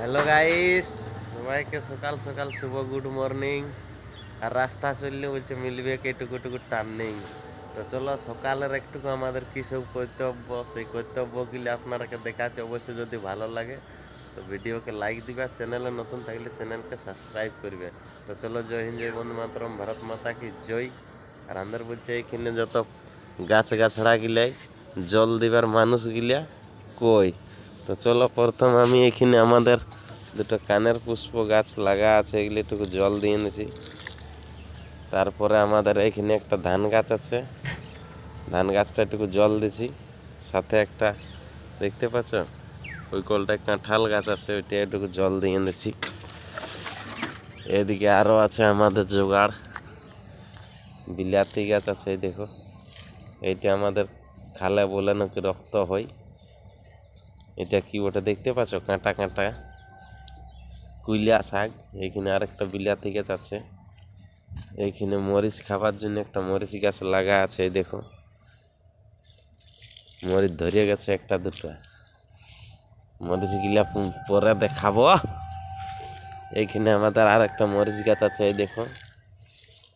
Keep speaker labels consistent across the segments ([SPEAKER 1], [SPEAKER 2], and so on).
[SPEAKER 1] Hello guys, সবাইকে সকাল সকাল শুভ গুড মর্নিং। আর রাস্তা চললে বলছে মিলবে এটুকু টুকু টার্নিং। তো চলো সকালের একটুকু আমাদের কী সব কর্তব্য, সেই কর্তব্যগুলি আপনারাকে দেখাচ্ছে। অবশ্যই যদি ভালো লাগে তো ভিডিওকে লাইক দিবে, আর চ্যানেলে নতুন থাকলে চ্যানেলকে সাবস্ক্রাইব করবে। তো চলো, জয় হিন্দ, জয় বন্দে মাতরম, ভারত মাতা কি জয়। আর আমাদের বলছে এইখানে যত গাছ গাছড়া গিলাই জল দিবার মানুষ গিলা কই। তো চলো, প্রথম আমি এখানে আমাদের দুটো কানের পুষ্প গাছ লাগা আছে, এগুলি একটু জল দিয়ে নিয়েছি। তারপরে আমাদের এখানে একটা ধান গাছ আছে, ধান গাছটা একটু জল দিছি। সাথে একটা দেখতে পাচ্ছ ওই কলটা কাঁঠাল গাছ আছে, ওইটা একটু জল দিয়ে নিয়েছি। এদিকে আরও আছে আমাদের জোগাড়, বিলাতি গাছ আছে। এই দেখো, এইটা আমাদের খালে বলে নাকি রক্ত হয়। এটা কি ওটা দেখতে পাচ্ছ, কাঁটা কাঁটা কুইলা শাক। এইখানে আরেকটা বিলাতি গাছ আছে। এইখানে মরিচ খাবার জন্য একটা মরিচ গাছ লাগা আছে। এই দেখো, মরিচ ধরিয়ে গেছে একটা দুটো, মরিচ গিলা পরে দেখাবো। এইখানে আমাদের আর একটা মরিচ গাছ আছে। এই দেখো,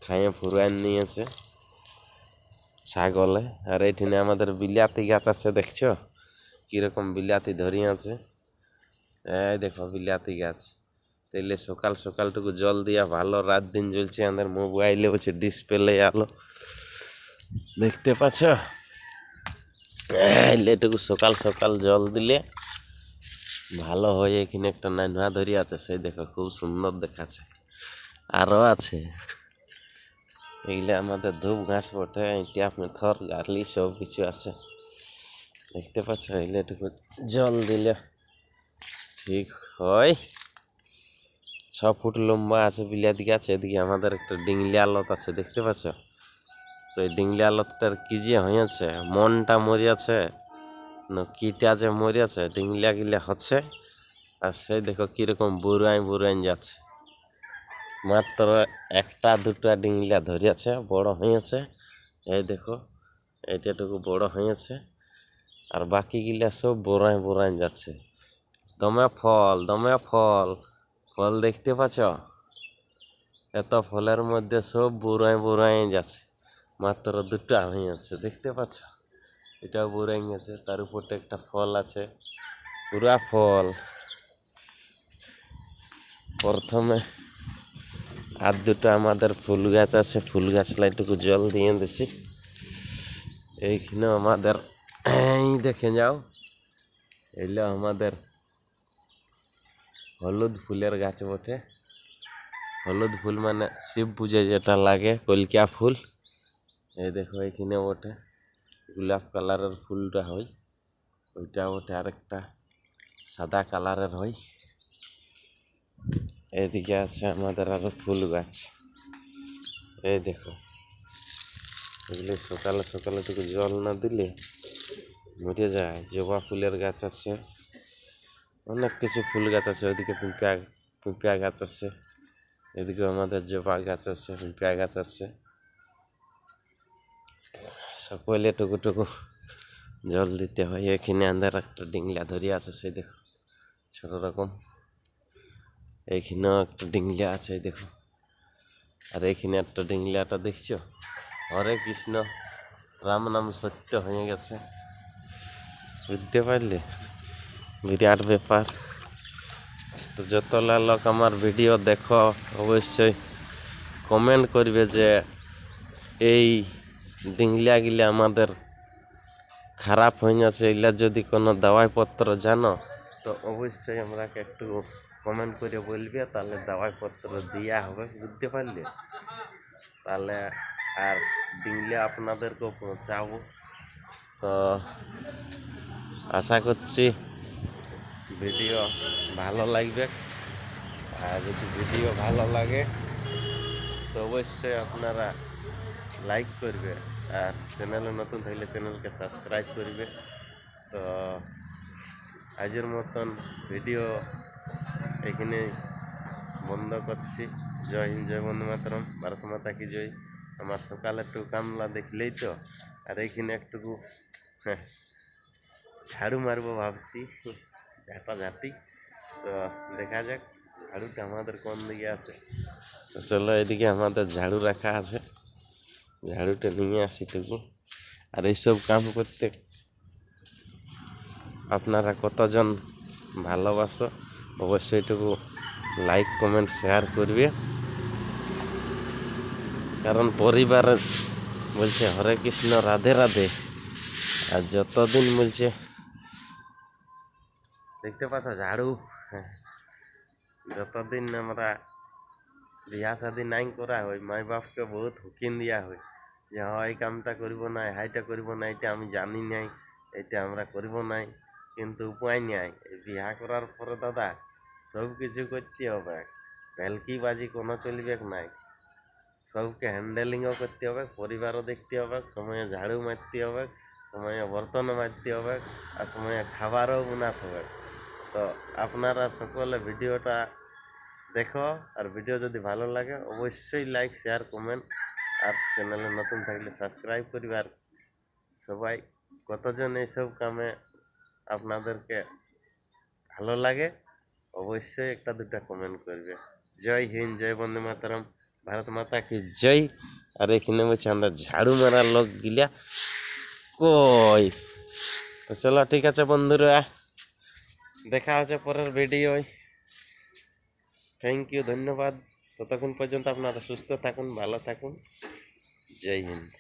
[SPEAKER 1] খাইয়ে ফুরান নিয়েছে ছাগলে। আর এইখানে আমাদের বিলাতি গাছ আছে, দেখছো কিরকম বিলাতি ধরিয়ে আছে। এই দেখো বিলাতি গাছ। তাইলে সকাল সকালটুকু জল দিয়া ভালো, রাত দিন জ্বলছে আমাদের মোবাইলে, হচ্ছে ডিসপ্লে আলো দেখতে পাচ্ছ। এটুকু সকাল সকাল জল দিলে ভালো হয়। এখানে একটা নাইনহা ধরি আছে, সেই দেখো খুব সুন্দর দেখাচ্ছে। আরও আছে, এগুলো আমাদের ধূপ ঘাস বটে, টিয়া মেথর গার্লি সব কিছু আছে দেখতে পাচ্ছ। এগুলো একটু জল দিলে ঠিক হয়। 6 ফুট লম্বা আছে বিলাতি গাছ। এদিকে আমাদের একটা ডিংলি আলত আছে, দেখতে পাচ্ছ। তো এই ডিংলি আলতটার কি যে হয়েছে, মনটা মরিয়াছে না কিটা যে মরিয়াছে, ডিংলিয়া গিলা হচ্ছে। আর সেই দেখো কিরকম বুড়াই বুড়াই যাচ্ছে। মাত্র একটা দুটা ডিংলিয়া ধরিয়াছে, বড় হয়েছে। এই দেখো, এইটাটুকু বড় হয়েছে, আর বাকি গিলা সব বোড়াই বোড়াই যাচ্ছে। দমে ফল, দমে ফল, ফল দেখতে পাচ্ছ। এত ফলের মধ্যে সব বুড়াই বুড়াই যাচ্ছে, মাত্র দুটা হয়েছে দেখতে পাচ্ছ। এটাও বুড়াই গেছে, তার উপরটা একটা ফল আছে, পুরা ফল। প্রথমে আর দুটো আমাদের ফুল গাছ আছে, ফুল গাছ লাইটুকু জল দিয়ে দিছি। এইখানেও আমাদের এই দেখে যাও, এগুলো আমাদের হলুদ ফুলের গাছ বটে। হলুদ ফুল মানে শিব পুজো যেটা লাগে, কলকা ফুল। এই দেখো এইখানে বটে গোলাপ কালারের ফুলটা হয়, ওইটা বটে। আরেকটা সাদা কালারের হয়। এদিকে আছে আমাদের আরো ফুল গাছ। এই দেখো, এগুলো সকালে সকালে থেকে জল না দিলে মরে যায়। জবা ফুলের গাছ আছে, অনেক কিছু ফুল গাছ আছে। ওইদিকে পিঁপড়া গাছ আছে, এদিকে আমাদের জবা গাছ আছে, পিঁপড়া গাছ আছে। সকলে টুকু টুকু জল দিতে হয়। এখানে আন্দার একটা ডিংলা ধরিয়া আছে, সেই দেখো ছোট রকম। এইখানেও একটা ডিংলা আছে, এই দেখো। আর এইখানে একটা ডিংলাটা দেখছো, হরে কৃষ্ণ রাম নাম সত্য হয়ে গেছে, বুঝতে পারলে? বিরাট ব্যাপার। তো যতলা লোক আমার ভিডিও দেখো অবশ্যই কমেন্ট করবে যে এই ডিংলাগুলি আমাদের খারাপ হয়ে যাচ্ছে, এগুলা যদি কোনো দাওয়াইপত্র জানো তো অবশ্যই আমরাকে একটু কমেন্ট করে বলবে, তাহলে দাওয়াইপত্র দেওয়া হবে, বুঝতে পারলে? তাহলে আর ডিংলা আপনাদেরকেও পৌঁছাবো। তো আশা করছি ভিডিও ভালো লাগবে। আর যদি ভিডিও ভালো লাগে তো অবশ্যই আপনারা লাইক করবে, আর চ্যানেলে নতুন থাকলে চ্যানেলকে সাবস্ক্রাইব করবে। তো আজের মতন ভিডিও এখানে বন্ধ করছি। জয় হিন্দ, জয় বন্দে মাতরম, ভারত মাতা কি জয়। আমার সকালে একটু কামলা দেখলেই তো, আর এইখানে একটুকু ঝাড়ু মারবো ভাবছি, ঝাঁটা ঝাঁটি। তো দেখা যাক ঝাড়ুটা আমাদের কোন দিকে আছে। তো চলো, এদিকে আমাদের ঝাড়ু রাখা আছে, ঝাড়ুটা নিয়ে আসি টুকু। আর এইসব কাম করতে আপনারা কতজন ভালোবাসো অবশ্যই টুকু লাইক কমেন্ট শেয়ার করবে, কারণ পরিবারের বলছে হরে কৃষ্ণ রাধে রাধে। আর যতদিন বলছে দেখতে পাচ্ছ ঝাড়ু, যতদিন আমরা বিয়া শাদি নাই করা হয় মাই বাপকে বহুত হুকিন দিয়া হয় যে হ্যাঁ এই কামটা করব না, হাইটা করব না, এটা আমি জানি নাই, এটা আমরা করব নাই। কিন্তু উপায় নাই, এই বিয়া করার পরে দাদা সব কিছু করতে হবে, ভেলকিবাজি কোনো চলবে নাই, সবকে হ্যান্ডেলিংও করতে হবে, পরিবারও দেখতে হবে, সময়ে ঝাড়ু মারতে হবে, সময়ে বর্তনও মারতে হবে, আর সময়ে খাবারও বানাতে হবে। তো আপনারা সকলে ভিডিওটা দেখো, আর ভিডিও যদি ভালো লাগে অবশ্যই লাইক শেয়ার কমেন্ট, আর চ্যানেলে নতুন থাকলে সাবস্ক্রাইব করবে। আর সবাই কতজন এইসব কামে আপনাদেরকে ভালো লাগে অবশ্যই একটা দুটা কমেন্ট করবে। জয় হিন্দ, জয় বন্দে মাতরম, ভারত মাতা কি জয়। আর এখানে বলছে আমরা ঝাড়ু মারার লোক গিলা কই। তো চলো ঠিক আছে বন্ধুরা, দেখা হচ্ছে পরের ভিডিও। থ্যাংক ইউ, ধন্যবাদ। ততক্ষণ পর্যন্ত আপনারা সুস্থ থাকুন, ভালো থাকুন। জয় হিন্দ।